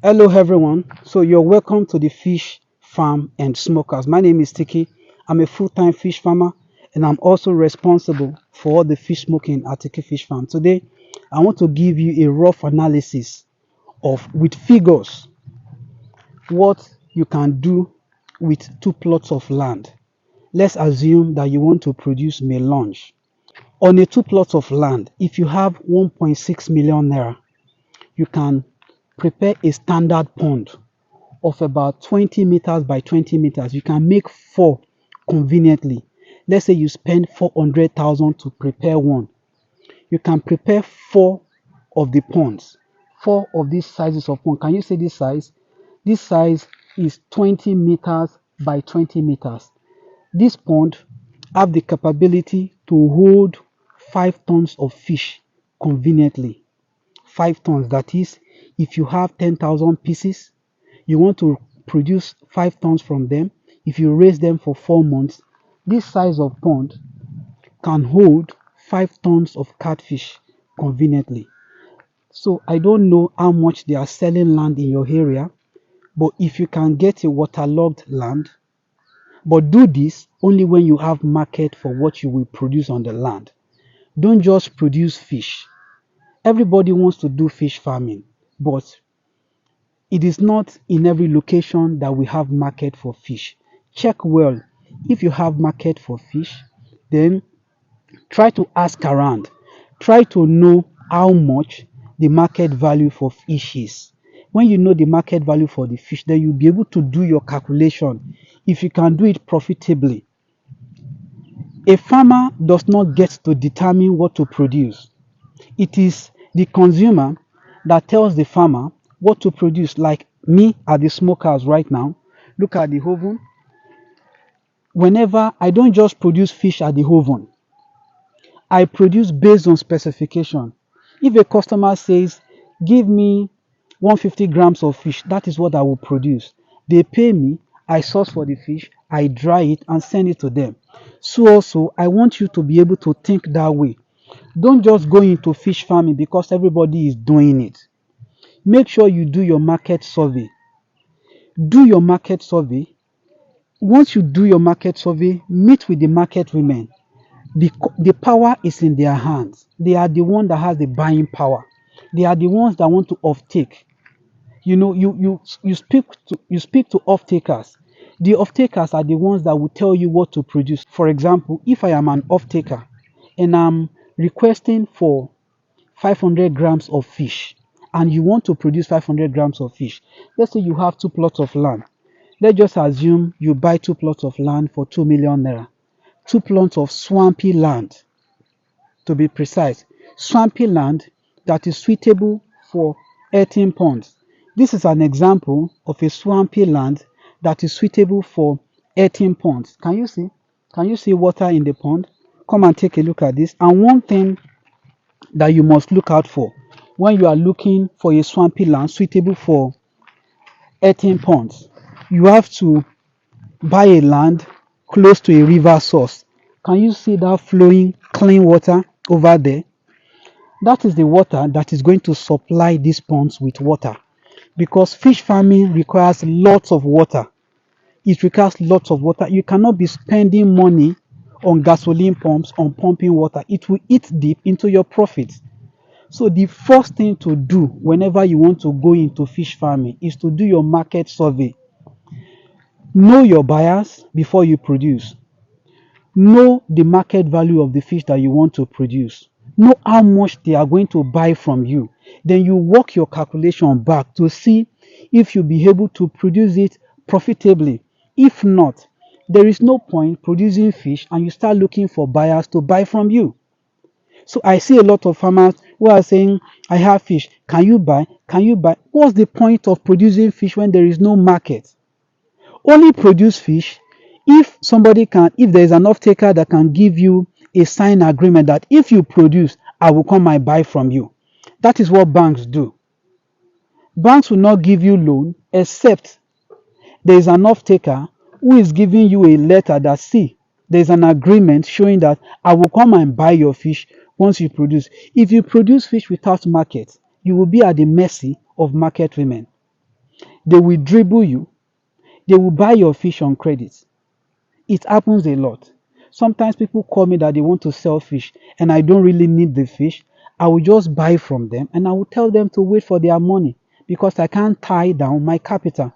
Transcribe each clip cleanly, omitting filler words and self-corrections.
Hello everyone. So you're welcome to the Fish Farm and Smokers. My name is Tiki. I'm a full-time fish farmer and I'm also responsible for all the fish smoking at Tiki Fish Farm. Today, I want to give you a rough analysis of with figures what you can do with 2 plots of land. Let's assume that you want to produce melange. On a 2 plots of land, if you have 1.6 million naira, you can prepare a standard pond of about 20 meters by 20 meters. You can make 4 conveniently. Let's say you spend 400,000 to prepare one. You can prepare 4 of the ponds, 4 of these sizes of pond. Can you see this size? This size is 20 meters by 20 meters. This pond have the capability to hold 5 tons of fish conveniently. 5 tons, that is, if you have 10,000 pieces, you want to produce 5 tons from them. If you raise them for 4 months, this size of pond can hold 5 tons of catfish conveniently. So I don't know how much they are selling land in your area, but if you can get a waterlogged land, but do this only when you have market for what you will produce on the land. Don't just produce fish. Everybody wants to do fish farming, but it is not in every location that we have market for fish. Check well. If you have market for fish, then try to ask around. Try to know how much the market value for fish is. When you know the market value for the fish, then you'll be able to do your calculation if you can do it profitably. A farmer does not get to determine what to produce. It is the consumer that tells the farmer what to produce. Like me at the smokers right now, look at the oven. Whenever I don't just produce fish at the oven, I produce based on specification. If a customer says, give me 150 grams of fish, that is what I will produce. They pay me, I source for the fish, I dry it and send it to them. So also, I want you to be able to think that way. Don't just go into fish farming because everybody is doing it. Make sure you do your market survey. Do your market survey. Once you do your market survey, meet with the market women. The power is in their hands. They are the one that has the buying power. They are the ones that want to offtake. You know, you speak to off-takers. The off-takers are the ones that will tell you what to produce. For example, if I am an off-taker and I'm requesting for 500 grams of fish and you want to produce 500 grams of fish, let's say you have 2 plots of land. Let's just assume you buy 2 plots of land for 2 million naira. 2 plots of swampy land, to be precise. Swampy land that is suitable for earthen ponds. This is an example of a swampy land that is suitable for earthen ponds. Can you see? Can you see water in the pond? Come and take a look at this. And one thing that you must look out for when you are looking for a swampy land suitable for earthen ponds, you have to buy a land close to a river source. Can you see that flowing clean water over there? That is the water that is going to supply these ponds with water, because fish farming requires lots of water. It requires lots of water. You cannot be spending money on gasoline pumps, on pumping water. It will eat deep into your profits. So the first thing to do whenever you want to go into fish farming is to do your market survey. Know your buyers before you produce. Know the market value of the fish that you want to produce. Know how much they are going to buy from you. Then you work your calculation back to see if you'll be able to produce it profitably. If not, there is no point producing fish and you start looking for buyers to buy from you. So I see a lot of farmers who are saying, I have fish. Can you buy? Can you buy? What's the point of producing fish when there is no market? Only produce fish if there is an off-taker that can give you a signed agreement that if you produce, I will come and buy from you. That is what banks do. Banks will not give you loan except there is an off-taker who is giving you a letter that, see, there is an agreement showing that I will come and buy your fish once you produce. If you produce fish without market, you will be at the mercy of market women. They will dribble you. They will buy your fish on credit. It happens a lot. Sometimes people call me that they want to sell fish and I don't really need the fish. I will just buy from them and I will tell them to wait for their money because I can't tie down my capital.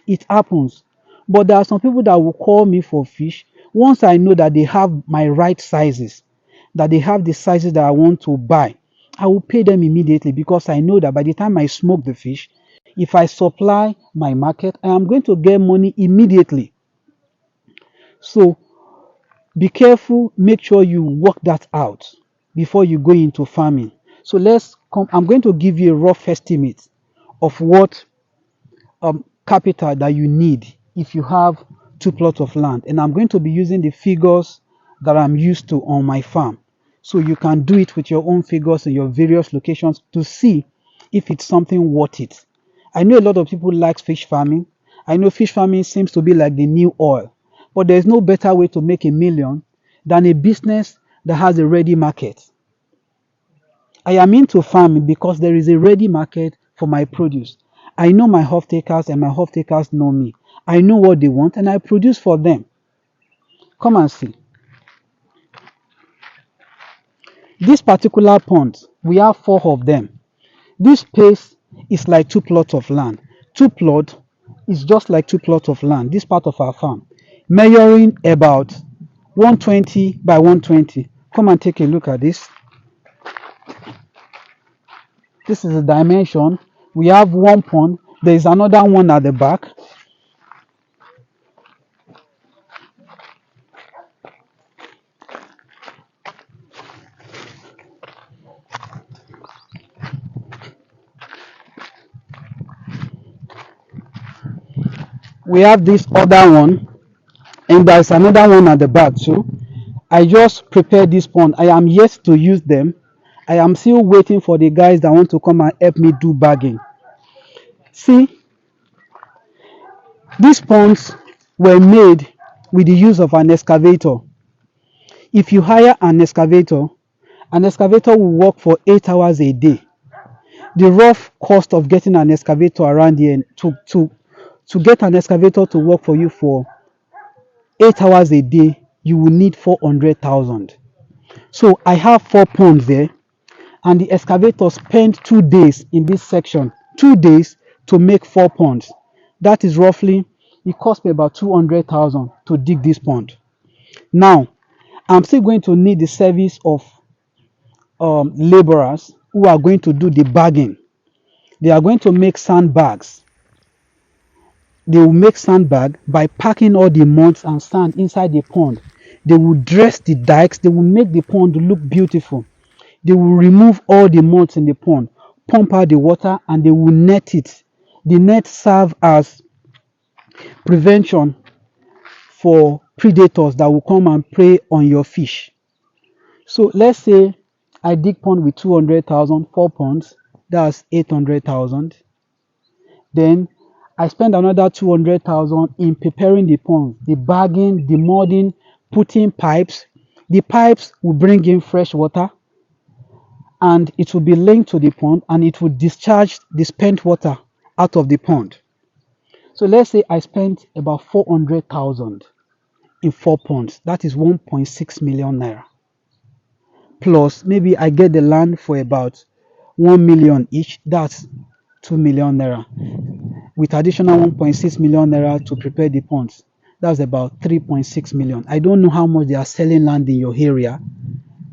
It happens. But there are some people that will call me for fish once I know that they have my right sizes, that they have the sizes that I want to buy. I will pay them immediately because I know that by the time I smoke the fish, if I supply my market, I am going to get money immediately. So be careful, make sure you work that out before you go into farming. So let's come, I'm going to give you a rough estimate of what capital that you need if you have two plots of land, and I'm going to be using the figures that I'm used to on my farm, so you can do it with your own figures in your various locations to see if it's something worth it. I know a lot of people like fish farming. I know fish farming seems to be like the new oil, but there's no better way to make a million than a business that has a ready market. I am into farming because there is a ready market for my produce. I know my off-takers and my off-takers know me. I know what they want and I produce for them. Come and see. This particular pond, we have 4 of them. This space is like 2 plots of land. 2 plots is just like 2 plots of land, this part of our farm, measuring about 120 by 120. Come and take a look at this. This is the dimension. We have 1 pond. There is another one at the back. We have this other one, and there's another one at the back too. I just prepared this pond. I am yet to use them. I am still waiting for the guys that want to come and help me do bagging. See, these ponds were made with the use of an excavator. If you hire an excavator will work for 8 hours a day. The rough cost of getting an excavator around here to get an excavator to work for you for 8 hours a day, you will need 400,000. So I have 4 ponds there, and the excavator spent 2 days in this section, 2 days to make 4 ponds. That is roughly, it cost me about 200,000 to dig this pond. Now, I'm still going to need the service of laborers who are going to do the bagging. They are going to make sandbags. They will make sandbag by packing all the mud and sand inside the pond. They will dress the dikes. They will make the pond look beautiful. They will remove all the mud in the pond, pump out the water, and they will net it. The net serve as prevention for predators that will come and prey on your fish. So let's say I dig pond with 200,000, 4 ponds, that's 800,000. Then I spend another 200,000 in preparing the pond, the bagging, the mudding, putting pipes. The pipes will bring in fresh water and it will be linked to the pond and it will discharge the spent water out of the pond. So let's say I spent about 400,000 in 4 ponds. That is 1.6 million naira. Plus maybe I get the land for about 1 million each. That's 2 million naira. With additional 1.6 million naira to prepare the ponds, that's about 3.6 million. I don't know how much they are selling land in your area,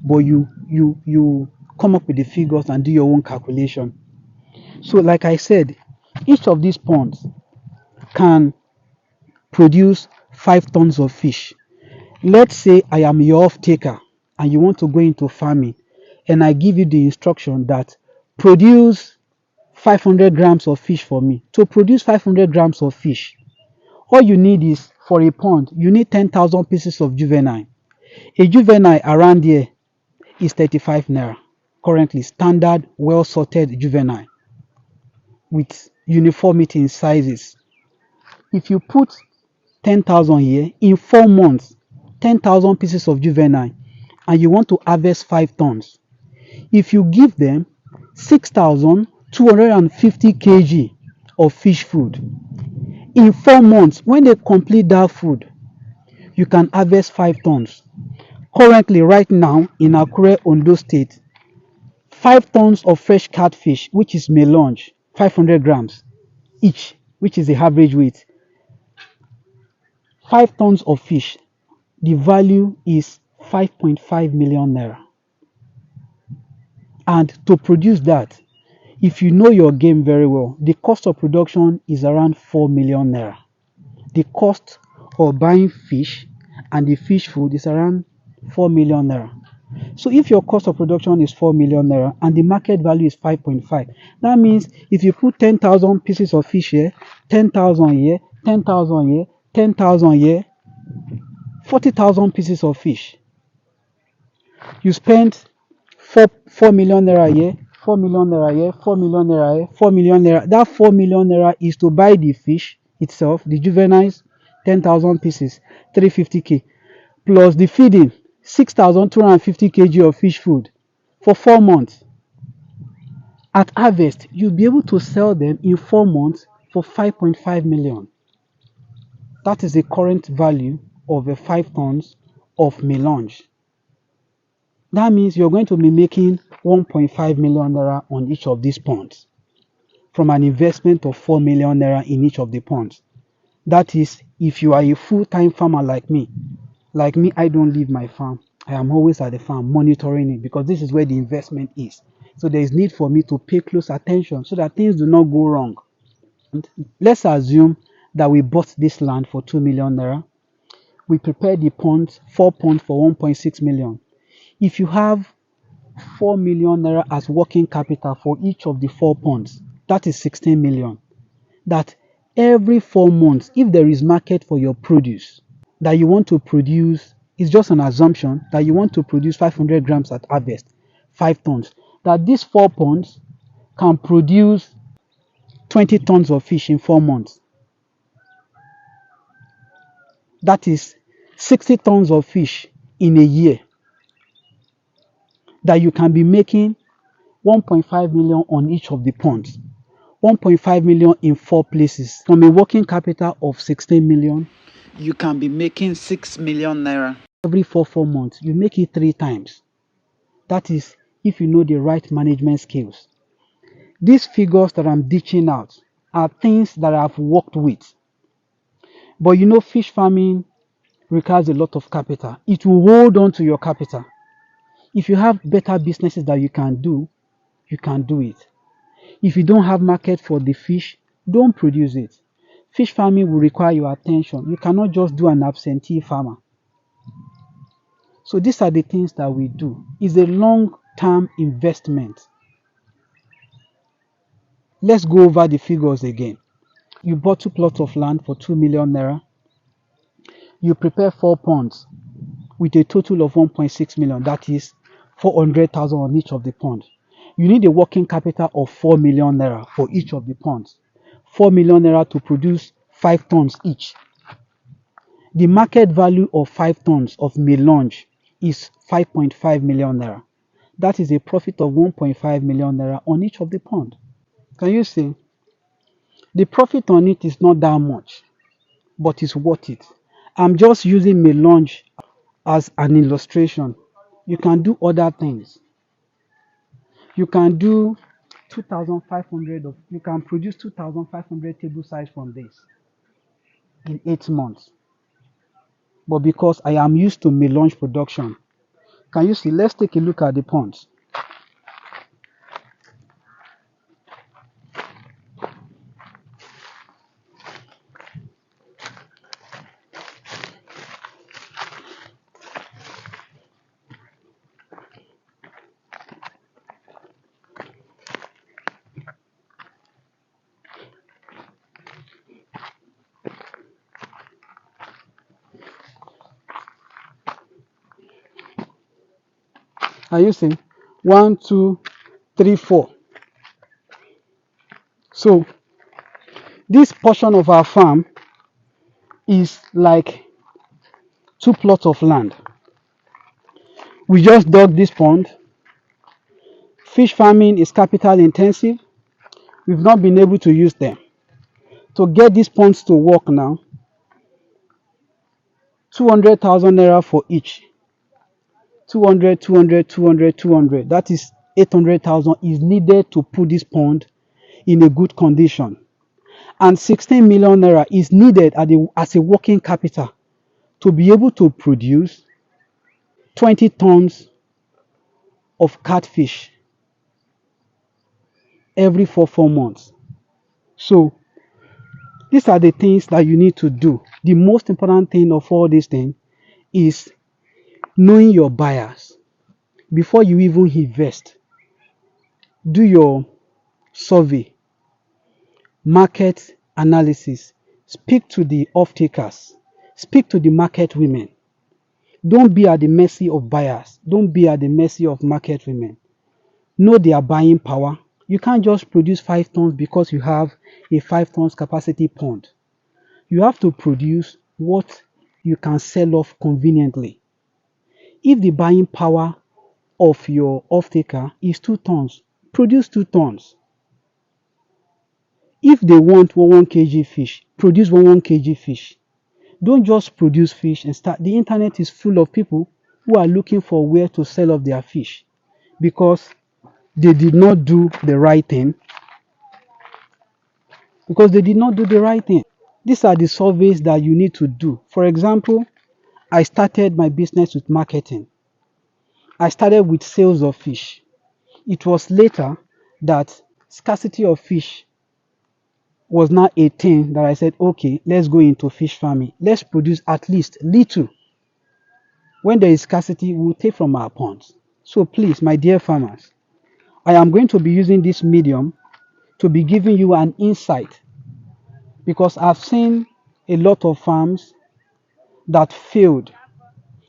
but you come up with the figures and do your own calculation. So like I said, each of these ponds can produce 5 tons of fish. Let's say I am your off taker and you want to go into farming, and I give you the instruction that produce 500 grams of fish for me. To produce 500 grams of fish, all you need is, for a pond, you need 10,000 pieces of juvenile. A juvenile around here is 35 naira. Currently, standard, well sorted juvenile with uniformity in sizes. If you put 10,000 here, in 4 months, 10,000 pieces of juvenile, and you want to harvest 5 tons, if you give them 6,250 kg of fish food. In 4 months, when they complete that food, you can harvest 5 tons. Currently, right now in Akure, Ondo State, 5 tons of fresh catfish, which is melange, 500 grams each, which is the average weight. 5 tons of fish, the value is 5.5 million naira. And to produce that, if you know your game very well, the cost of production is around 4 million naira. The cost of buying fish and the fish food is around 4 million naira. So if your cost of production is 4 million naira and the market value is 5.5, that means if you put 10,000 pieces of fish here, 10,000 here, 10,000 here, 10,000 here, 40,000 pieces of fish. You spend 4 million naira here, 4 million naira here, 4 million naira here, 4 million naira. That 4 million naira is to buy the fish itself, the juveniles, 10,000 pieces, 350k, plus the feeding, 6,250 kg of fish food for 4 months. At harvest, you'll be able to sell them in 4 months for 5.5 million. That is the current value of a 5 tons of melange. That means you're going to be making 1.5 million naira on each of these ponds from an investment of 4 million naira in each of the ponds. That is, if you are a full-time farmer like me, I don't leave my farm. I am always at the farm monitoring it because this is where the investment is. So there is need for me to pay close attention so that things do not go wrong. And let's assume that we bought this land for 2 million naira. We prepared the ponds, 4 ponds for 1.6 million. If you have 4 million naira as working capital for each of the 4 ponds, that is 16 million. That every 4 months, if there is market for your produce that you want to produce, it's just an assumption that you want to produce 500 grams at harvest, 5 tons, that these 4 ponds can produce 20 tons of fish in 4 months. That is 60 tons of fish in a year that you can be making 1.5 million on each of the ponds. 1.5 million in 4 places. From a working capital of 16 million, you can be making 6 million naira. Every 4 months, you make it 3 times. That is if you know the right management skills. These figures that I'm dishing out are things that I've worked with. But you know, fish farming requires a lot of capital. It will hold on to your capital. If you have better businesses that you can do it. If you don't have market for the fish, don't produce it. Fish farming will require your attention. You cannot just do an absentee farmer. So these are the things that we do. It's a long-term investment. Let's go over the figures again. You bought 2 plots of land for 2 million naira. You prepare 4 ponds with a total of 1.6 million. That is 400,000 on each of the ponds. You need a working capital of 4 million naira for each of the ponds. 4 million naira to produce 5 tons each. The market value of 5 tons of melange is 5.5 million naira. That is a profit of 1.5 million naira on each of the pond. Can you see? The profit on it is not that much, but it's worth it. I'm just using melange as an illustration. You can do other things. You can do 2,500 of, you can produce 2,500 table size from this in 8 months. But because I am used to melange production, can you see? Let's take a look at the ponds. Are you seeing? 1, 2, 3, 4. So this portion of our farm is like 2 plots of land. We just dug this pond. Fish farming is capital intensive. We've not been able to use them. To get these ponds to work now, 200,000 naira for each. 200, 200, 200, 200. That is 800,000 is needed to put this pond in a good condition. And 16 million naira is needed as a working capital to be able to produce 20 tons of catfish every 4 months. So these are the things that you need to do. The most important thing of all these things is knowing your buyers. Before you even invest, do your survey, market analysis, speak to the off-takers, speak to the market women. Don't be at the mercy of buyers. Don't be at the mercy of market women. Know their buying power. You can't just produce 5 tons because you have a 5 tons capacity pond. You have to produce what you can sell off conveniently. If the buying power of your off-taker is 2 tons, produce 2 tons. If they want 1 kg fish, produce 1 kg fish. Don't just produce fish and start. The internet is full of people who are looking for where to sell off their fish because they did not do the right thing. These are the surveys that you need to do. For example, I started my business with marketing. I started with sales of fish. It was later that scarcity of fish was not a thing that I said, okay, let's go into fish farming. Let's produce at least little. When there is scarcity, we'll take from our ponds. So please, my dear farmers, I am going to be using this medium to be giving you an insight because I've seen a lot of farms that failed.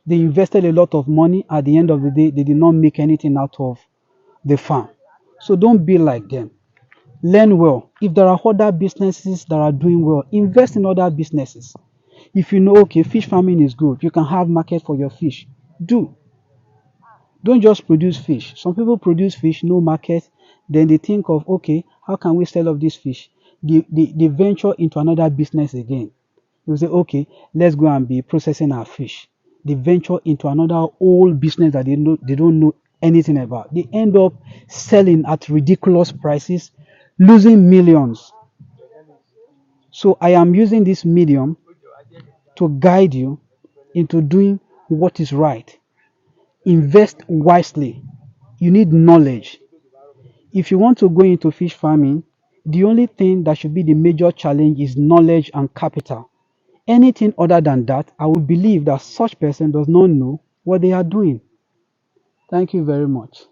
They invested a lot of money. At the end of the day, they did not make anything out of the farm. So don't be like them. Learn well. If there are other businesses that are doing well, invest in other businesses. If you know, okay, fish farming is good, you can have market for your fish. Don't just produce fish. Some people produce fish, no market. Then they think of, okay, how can we sell off this fish? They venture into another business again. You say, okay, let's go and be processing our fish. They venture into another old business that they don't know anything about. They end up selling at ridiculous prices, losing millions. So I am using this medium to guide you into doing what is right. Invest wisely. You need knowledge. If you want to go into fish farming, the only thing that should be the major challenge is knowledge and capital. Anything other than that, I would believe that such person does not know what they are doing. Thank you very much.